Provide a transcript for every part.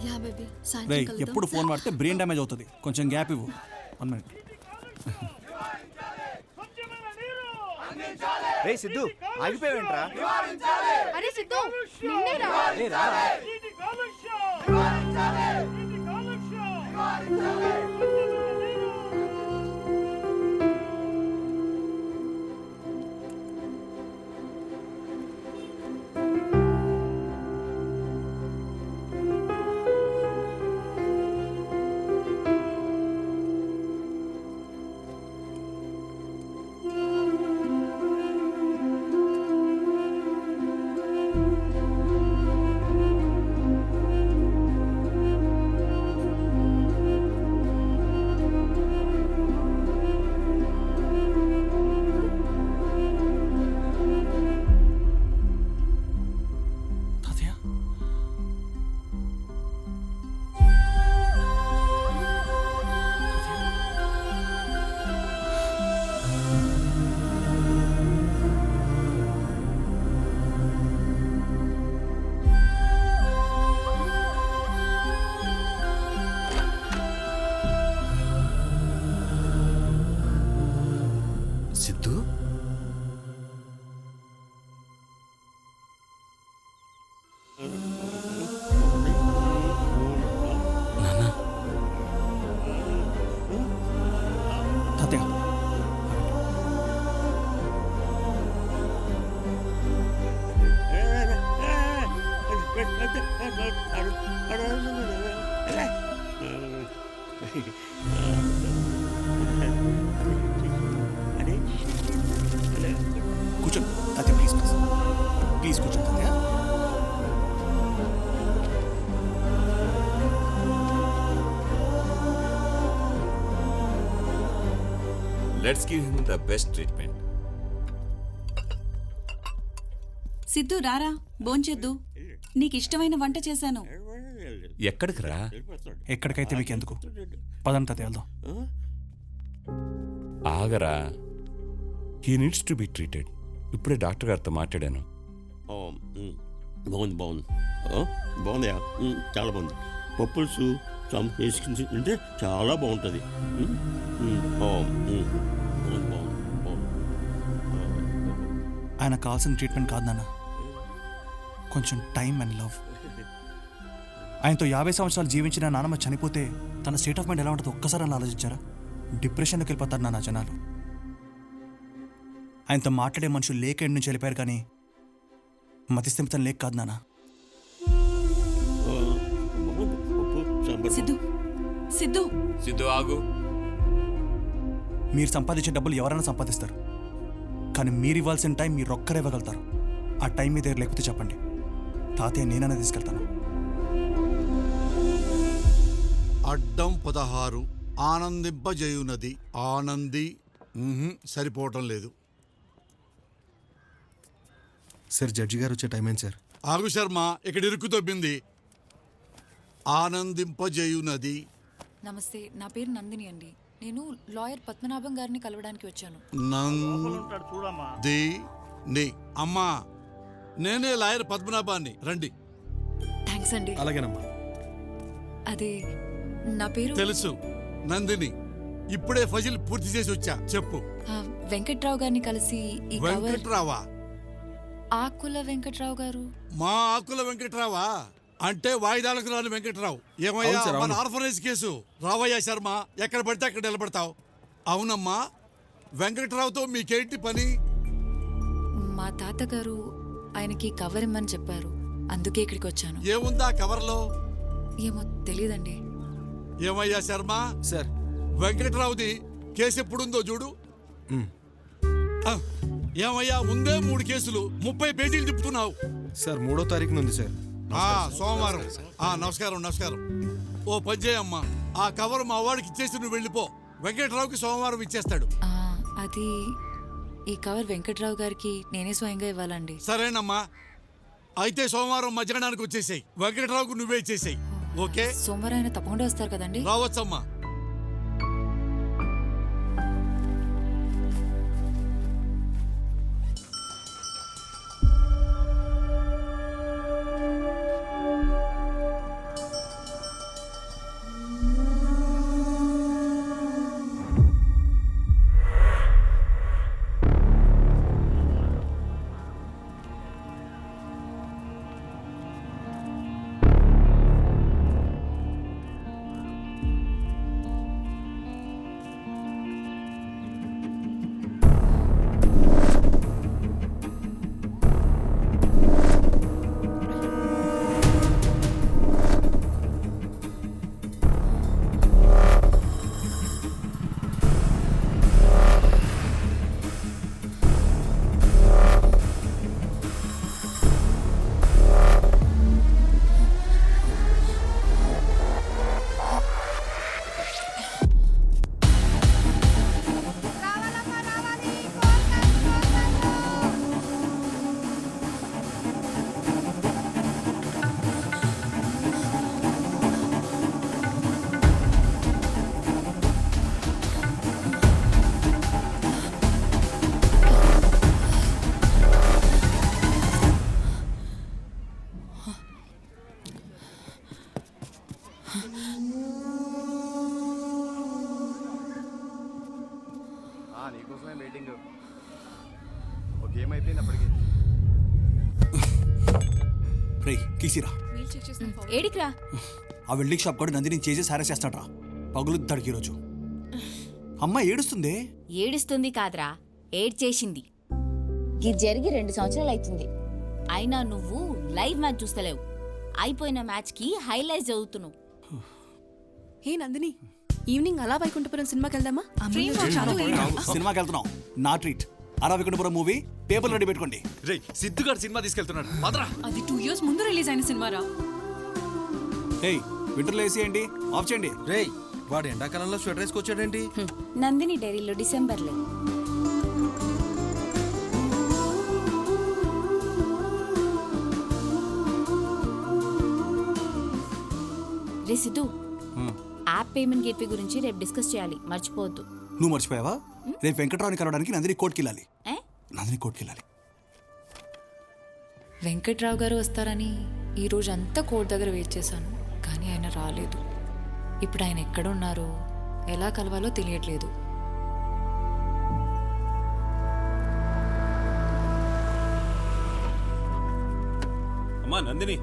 Yeah baby రే సాయంత్రం కలుద్దాం. ఎప్పుడు ఫోన్ వాడితే బ్రెయిన్ డ్యామేజ్ అవుతుంది, కొంచెం గ్యాప్ ఇవ్వు. 1 మినిట్. రే సిద్ధు, ఆగిపోయావేంట్రా? అరే సిద్ధు నిన్నేరా? రే రారా. తాతయ్య సిద్ధు, తాతయ్య కూర్చోండి తాతయ్య, ప్లీజ్ ప్లీజ్ ప్లీజ్ కూర్చోండి తాతయ్య. Let's give him the best treatment. Siddhu రారా భోంచేద్దు. నీకు ఇష్టమైన వంట చేశాను. ఎక్కడికి రా? ఎక్కడికైతే మీకు ఎందుకు, పదండి తాతయ్య వెళ్దాం. ఆగరా, he needs to be treated. ఇప్పుడే డాక్టర్ గారితో మాట్లాడాను. బాగుంది బాగుంది బాగుంది, చాలా బాగుంది. పప్పుల్స్ వేసుకుని తింటే చాలా బాగుంటుంది. బాగుంది బాగుంది బాగుంది. ఆయన కావాల్సిన ట్రీట్మెంట్ కాదు నాన్న, కొంచెం టైం అండ్ లవ్. ఆయనతో 50 సంవత్సరాలు జీవించిన నాన్నమ్మ చనిపోతే తన స్టేట్ ఆఫ్ మైండ్ ఎలా ఉంటుందో ఒక్కసారి అలా ఆలోచించారా? డిప్రెషన్లోకి వెళ్ళిపోతారు నాన్న జనాలు. ఆయనతో మాట్లాడే మనుషులు లేక ఇంటి నుంచి వెళ్ళిపోయారు, కానీ మతిస్థిమితం లేక కాదు నాన్న. బాగుంది పప్పు సాంబార్. సిద్ధు సిద్ధు సిద్ధు ఆగు. మీరు సంపాదించే డబ్బులు ఎవరైనా సంపాదిస్తారు, కానీ మీరు ఇవ్వాల్సిన టైం మీరు ఒక్కరే ఇవ్వగలుగుతారు. ఆ టైం మీ దగ్గర లేకపోతే చెప్పండి, తాతయ్య నేనైనా తీసుకెళ్తాను. అడ్డం 16 ఆనందింపజేయునది. ఆనంది సరిపోవటం లేదు. సార్ జడ్జి గారు వచ్చే టైం ఏంటి సార్? ఆగు శర్మ, ఇక్కడ ఇరుకు తొబ్బింది. ఆనందింపజేయునది. నమస్తే, నా పేరు నందిని అండి. నేను లాయర్ పద్మనాభం గారిని కలవడానికి వచ్చాను. నందిని అమ్మా, నేనే లాయర్ పద్మనాభాన్ని, రండి. థ్యాంక్స్ అండి. అలాగేనమ్మా. అదే నా పేరు తెలుసు నందిని, ఇప్పుడే ఫజిల్ పూర్తి చేసి వచ్చా. చెప్పు. వెంకట్రావు గారిని కలిసి ఈ కవర్. వెంకట్రావా? ఆకుల వెంకట్రావు గారు. మా ఆకుల వెంకట్రావా అంటే వాయిదాలకు రాని వెంకట్రావు. ఏమయ్యా, మన ఆర్ఫనైజ్ కేసు రావయ్యా శర్మ, ఎక్కడ పడితే అక్కడ నిలబడతావు. అవునమ్మా, వెంకట్రావుతో మీకేంటి పని? మా తాతగారు ఆయనకి కవర్ ఇమ్మని చెప్పారు, అందుకే ఇక్కడికి వచ్చాను. ఏముందా కవర్లో? ఏమో తెలీదండి. ఏమయ్యా శర్మ, సార్ వెంకట్రావుది కేసు ఎప్పుడుందో చూడు. ఏమయ్యా, ముందే 3 కేసులు 30 పేజీలు తిప్పుతున్నావు. సార్ 3వ తారీఖున ఉంది సార్. సోమవారం. నమస్కారం నమస్కారం. ఓ పని చేయమ్మా, ఆ కవర్ మా వాడికి ఇచ్చేసి నువ్వు వెళ్ళిపో. వెంకట్రావుకి సోమవారం ఇచ్చేస్తాడు. అది ఈ కవర్ వెంకట్రావు గారికి నేనే స్వయంగా ఇవ్వాలండి. సరేనమ్మా, అయితే సోమవారం మధ్యాహ్నానికి వచ్చేసాయి. వెంకట్రావుకు నువ్వే ఇచ్చేసాయి. ఓకే? సోమవారం ఆయన తప్పకుండా వస్తారు కదండి? రావచ్చమ్మా. నీకోసమే వెయిటింగ్. ఒక గేమ్ అయిపోయింది అప్పటికి. రే కీసిరా. ఏడికిరా? ఆ వెల్డింగ్ షాప్ కూడా నందిని చేసి హారెస్ చేస్తాడ్రా. పగులుద్దాడికి ఈరోజు. అమ్మ ఏడుస్తుందే. ఏడుస్తుంది కాదురా, ఏడ్చేసింది. ఇది జరిగి 2 సంవత్సరాలు అవుతుంది. అయినా నువ్వు లైవ్ మ్యాచ్ చూస్తలేవు. అయిపోయిన మ్యాచ్కి హైలైట్స్ చదువుతున్నావు. హే నందిని, ఈవినింగ్ అలా వైకుంఠపురం సినిమాకి వెళ్దామా? సినిమాకి వెళ్తున్నాం. నా ట్రీట్. అలా వైకుంఠపురం మూవీ పేపర్ రెడీ పెట్టుకోండి. రే సిద్ధు గారు సినిమా తీసుకెళ్తున్నాడు. అది 2 years ముందు రిలీజ్ అయిన సినిమారా. హే వింటర్లో వేసి ఏంటి ఆఫ్ చేయండి. రే వాడు ఎండాకాలంలో స్వెటర్ వేసుకొచ్చాడేంటి? నందిని డైరీలో డిసెంబర్లో. రే సిద్ధు, యాప్ పేమెంట్ గేట్వే గురించి రేపు డిస్కస్ చేయాలి, మర్చిపోవద్దు. నువ్వు మర్చిపోయావా? రేపు వెంకట్రావుని కలవడానికి నందిని కోర్టుకి వెళ్ళాలి. ఏ? నందిని కోర్టుకి వెళ్ళాలి. వెంకట్రావు గారు వస్తారని ఈ రోజు అంతా కోర్టు దగ్గర వెయిట్ చేశాను, కానీ ఆయన రాలేదు. ఇప్పుడు ఆయన ఎక్కడున్నారో ఎలా కలవాలో తెలియట్లేదు. అమ్మా నందిని.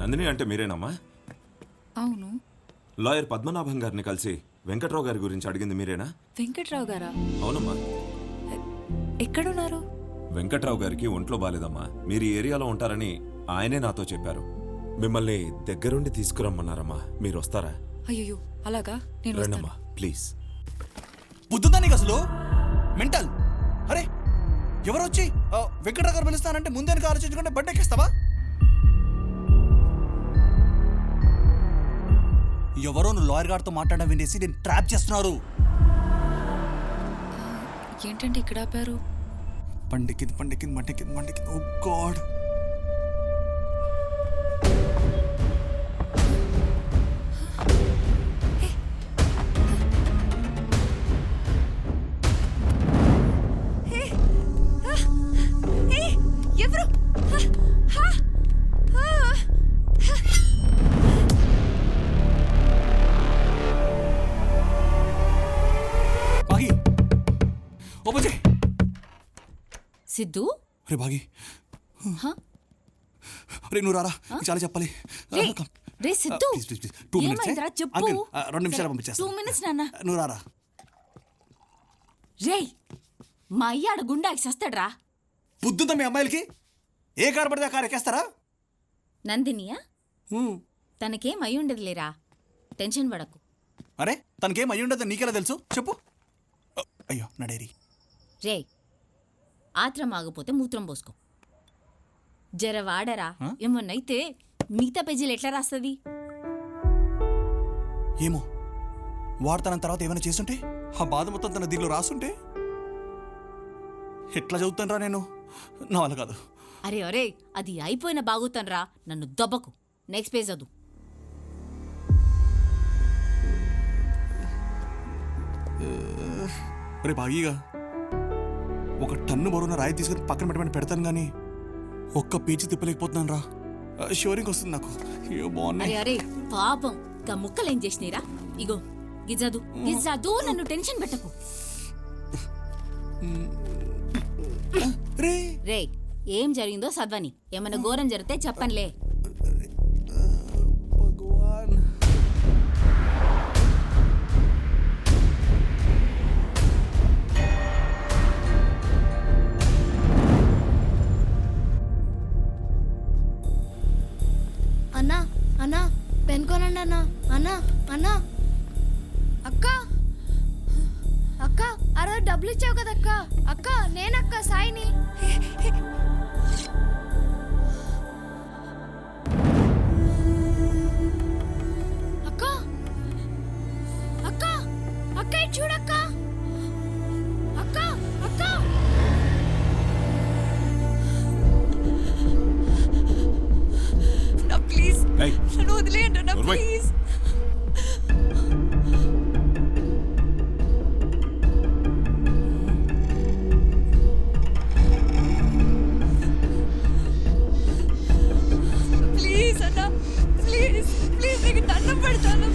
నందిని అంటే మీరేనమ్మా? అవును. లాయర్ పద్మనాభం గారిని కలిసి వెంకట్రావు గారి గురించి అడిగింది మీరేనా? వెంకట్రావు గారా? అవునమ్మా. ఎక్కడున్నారు? వెంకట్రావు గారికి ఒంట్లో బాలేదమ్మా. మీరు ఈ ఏరియాలో ఉంటారని ఆయనే నాతో చెప్పారు. మిమ్మల్ని దగ్గరుండి తీసుకురమ్మన్నారమ్మా. మీరు వస్తారా? అయ్యో అలాగా, నేను రండమ్మా ప్లీజ్. బుద్ధుందా నీకు అసలు? మెంటల్. అరే ఎవరు వచ్చి వెంకట్రావు గారు పిలుస్తానంటే ముందే ఆలోచించుకుంటే బండి ఎక్కిస్తావా? ఎవరో నువ్వు లాయర్ గారితో మాట్లాడడం వినేసి నేను ట్రాప్ చేస్తున్నారు. ఏంటంటే ఇక్కడ ఆపారు? పండికింది పండికింది మండికింది మండికింది. ఓ గాడ్. ఎవరు? బాగి ఓపెన్ చేయి. సిద్ధు, రే బాగి, రే నువ్వు రారా, చాలా చెప్పాలి. రే సిద్ధు, ప్లీజ్ ప్లీజ్ 2 minutes. ఏమైందిరా చెప్పు. అంకుల్ 2 నిమిషాలు పంపించేస్తా. 2 minutes నాన్న. నువ్వు రారా. రే మా అయ్యాడు గుండాకి సస్తాడ్రా. బుద్ధుందా మీ అమ్మాయిలకి? ఏ కారు పడితే ఆ కారు ఎక్కేస్తారా? నందినియా? తనకేం అయి ఉండదు లేరా, టెన్షన్ పడకు. అరే తనకేం అయ్యి ఉండదు నీకెలా తెలుసు చెప్పు. అయ్యో నా డైరీ. రే ఆత్రం ఆగిపోతే మూత్రం పోసుకో. జర వాడరా, ఏమన్నైతే మిగతా పేజీలు ఎట్లా రాస్తుంది? ఏమో వాడతాన తర్వాత ఏమైనా చేస్తుంటే, ఆ బాధ మొత్తం తన దీనిలో రాస్తుంటే ఎట్లా చదువుతాను రా నేను? నా వల్ల కాదు. అరే అరే, అది అయిపోయిన బాగుతానరా, నన్ను దెబ్బకు. నెక్స్ట్ పేజ్ చదువు. రే బాగీగా 1 టన్ను బరువున రాయి తీసుకుని పక్కన పెట్టమని పెడతాను కానీ ఒక్క పేజీ తిప్పలేకపోతున్నాను రా. షోరింగ్ వస్తుంది నాకు. అయ్యో బాగున్నాయి. అరే అరే పాపం, గా ముక్కలేం చేసినీరా? ఇగో గిజాదు గిజాదు, నన్ను టెన్షన్ పెట్టకు. రే ఏం జరిగిందో చదవని, ఏమన్నా ఘోరం జరిగితే చెప్పనులే. భగవాన్. అన్నా అన్నా పెన్ కొనండి అన్నా. అన్నా అన్నా. అక్క అక్క, ఆ రోజు డబ్బులు ఇచ్చావు కదక్క. అక్క నేనక్క సాయిని. అక్క అక్క అక్క ఇటు చూడక్క. అక్క అక్క. ప్లీజ్ నన్ను వదిలేయండి అన్న, ప్లీజ్. ప్లీజ్ అన్న, ప్లీజ్ ప్లీజ్ నీకు దండం పెడతాను.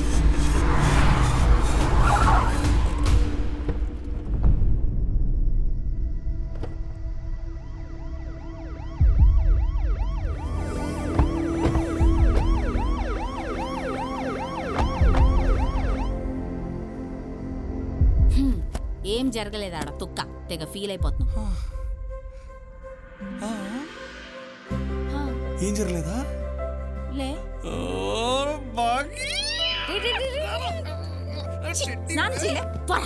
ఏం జరగలేదు ఆడ తుక్క తెగ ఫీల్ అయిపోతున్నావు. ఏం జరగలేదా? లే స్నానం చేయలే త్వర.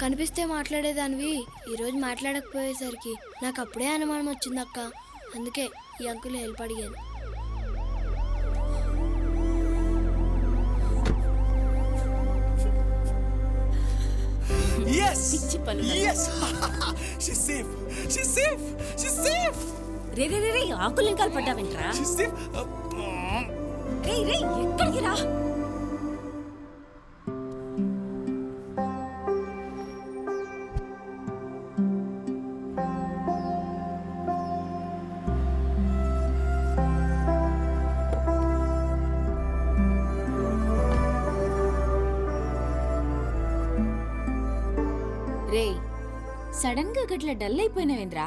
కనిపిస్తే మాట్లాడేదానివి ఈరోజు మాట్లాడకపోయేసరికి నాకు అప్పుడే అనుమానం వచ్చింది అక్క. అందుకే ఈ అంకుల్ హెల్ప్ అడిగాను. Yes! పిచ్చి పనులు. Yes! She's safe! She's safe! She's safe! రే రే రే రే ఆకులు ఇంకా పడ్డావేంట్రా? She's safe! రే రే ఎక్కడికి రా? రే సడన్ గా గట్ల డల్ అయిపోయినావేంద్రా?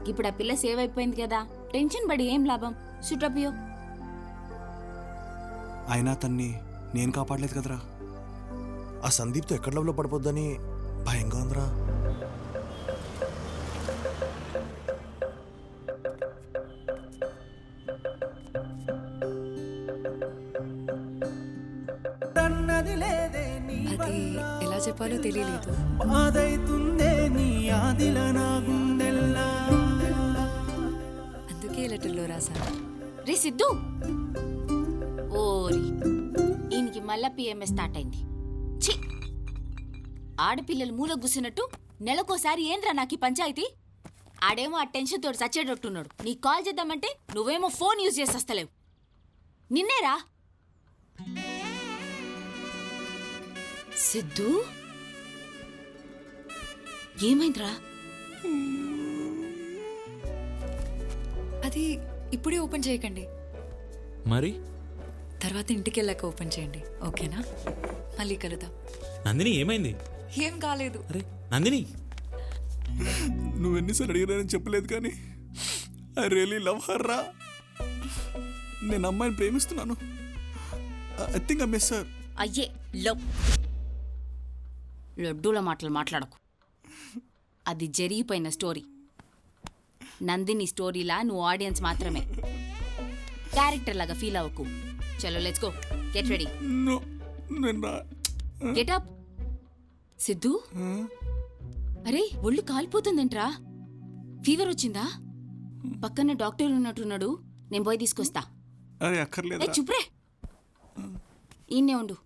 ఇప్పుడు ఆ పిల్ల సేవ్ అయిపోయింది కదా, టెన్షన్ పడి ఏం లాభం? సుటపియో. అయినా తన్ని నేను కాపాడలేదు కదరా. ఆ సందీప్తో ఎక్కడ లవ్లో పడిపోద్దని భయంగా ఉందిరా. అది ఎలా చెప్పాలో తెలియలేదు. అందుకే లెటర్లో రాశాను. రే సిద్ధు, ఓరి ఈయనకి మళ్ళా పిఎంఎస్ స్టార్ట్ అయింది. ఛీ, ఆడపిల్లలు మూల గుసినట్టు నెలకోసారి ఏంద్రా నాకు ఈ పంచాయతీ? ఆడేమో ఆ టెన్షన్ తోటి చచ్చేటట్టున్నాడు. నీకు కాల్ చేద్దామంటే నువ్వేమో ఫోన్ యూజ్ చేసి వస్తలేవు. నిన్నేరా సిద్ధు, ఏమైందిరా? అది ఇప్పుడే ఓపెన్ చేయకండి, మరి తర్వాత ఇంటికి వెళ్ళాక ఓపెన్ చేయండి, ఓకేనా? మళ్ళీ కలుద్దాం. నందిని ఏమైంది? ఏం కాలేదు. అరే నందిని, నువ్వెన్నిసార్లు అడిగినానని చెప్పలేదు కానీ ఐ రియలీ లవ్ హర్ రా. నేను అమ్మాయిని ప్రేమిస్తున్నాను. I think I miss her. అయ్యే లడ్డూల మాటలు మాట్లాడకు. అది జరిగిపోయిన స్టోరీ. నందిని స్టోరీలా నువ్వు ఆడియన్స్ మాత్రమే. క్యారెక్టర్ లాగా ఫీల్ అవ్వకు. చలో let's go, get ready, get up. Siddhu, అరే ఒళ్ళు కాలిపోతుందేంట్రా? ఫీవర్ వచ్చిందా? పక్కన డాక్టర్ ఉన్నట్టున్నాడు, నేను పోయి తీసుకొస్తా. అరే అక్కర్లేదు. చుప్రే, ఈయన్నే ఉండు.